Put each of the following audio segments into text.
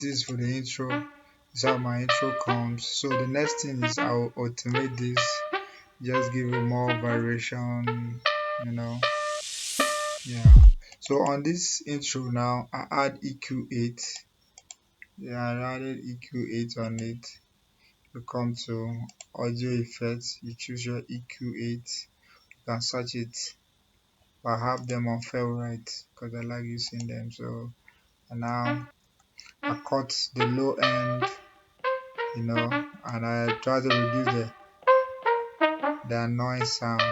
this is for the intro. This is how my intro comes. So the next thing is I'll automate this, just give it more variation, you know. Yeah. So on this intro now, I add EQ8. Yeah, I added EQ8 on it. You come to audio effects, you choose your EQ8. You can search it. I have them on favorite because I like using them. So and now I cut the low end, and I try to reduce the annoying sound.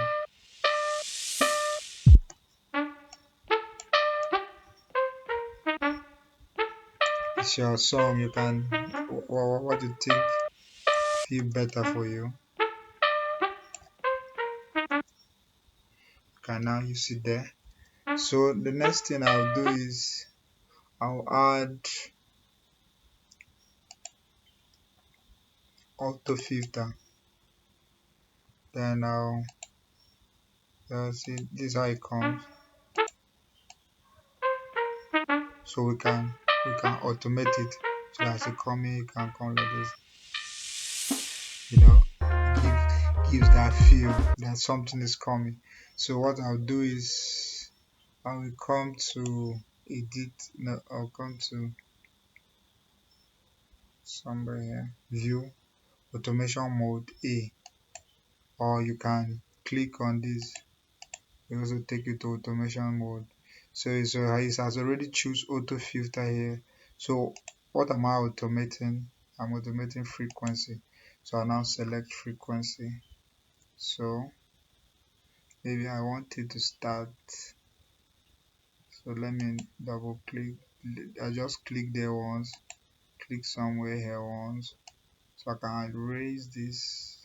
It's your song. You can what you think feel better for you. You can now use it there. So the next thing I'll do is I'll add auto filter. Then I'll see this is how it comes. So we can automate it. So as it coming, it can come like this. Gives that feel that something is coming. So what I'll do is I will come to edit. No, I'll come to somewhere here, view, automation mode A, or you can click on this. It also take you to automation mode. So it has already choose auto filter here. So what am I automating? I'm automating frequency. So I now select frequency. So maybe I want it to start. So let me double click. I just click there once, click somewhere here once. So I can raise this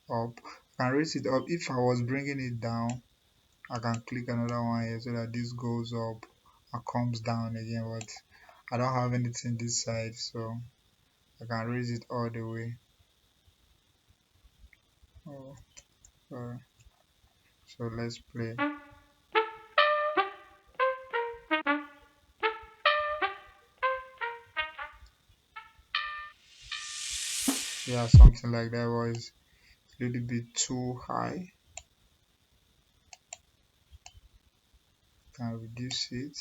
up. I can raise it up. If I was bringing it down, I can click another one here so that this goes up and comes down again. But I don't have anything this side, so I can raise it all the way. Oh, sorry. So let's play. Yeah, something like that was a little bit too high. Can reduce it,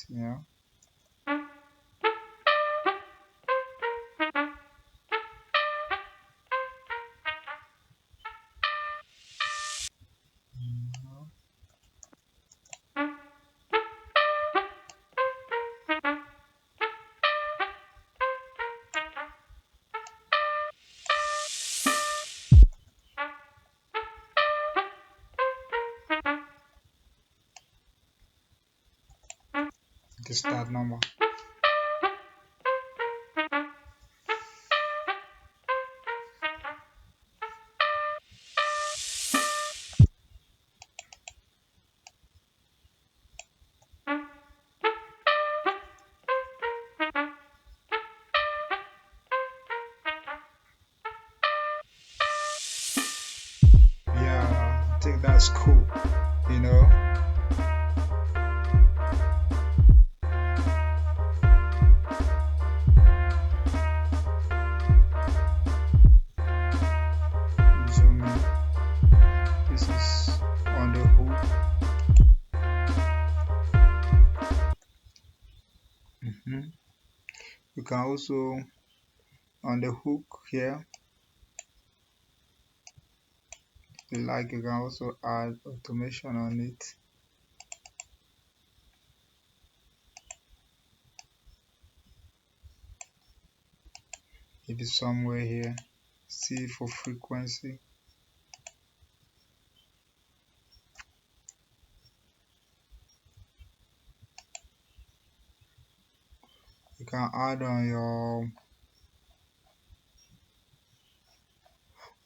the start number. Yeah, I think that's cool, you know. Zoom in. This is on the hook. You can also on the hook here, if you like, you can also add automation on it. Maybe somewhere here. C for frequency. You can add on your.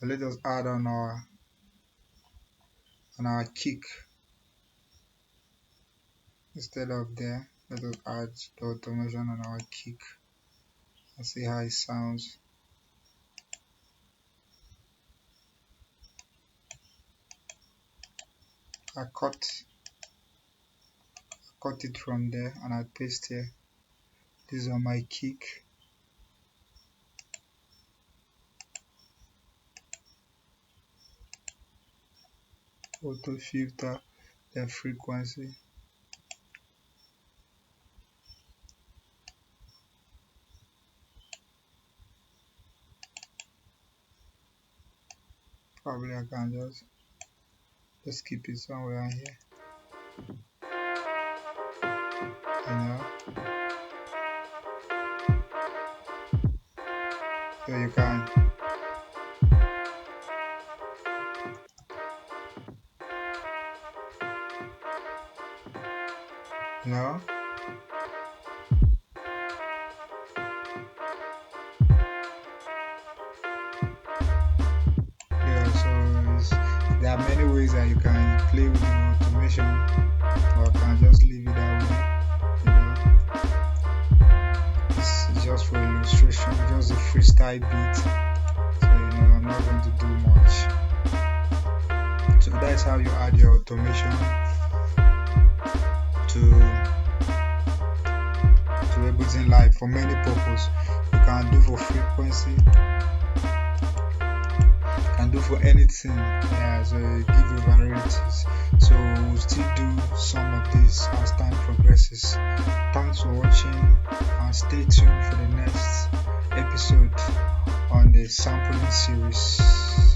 Let us add on our kick instead of there. Let us add the automation on our kick and see how it sounds. I cut it from there and I paste here. This is on my kick. auto filter the frequency. Probably I can just keep it somewhere here, you know. So you can, you know. Yeah, so there are many ways that you can play with the automation, or I can just leave it that way, you know. It's just for illustration, just a freestyle beat. So I'm not going to do much. So that's how you add your automation to Ableton Live for many purposes. You can do for frequency, you can do for anything. Yeah, so it give you varieties. So we'll still do some of this as time progresses. Thanks for watching and stay tuned for the next episode on the sampling series.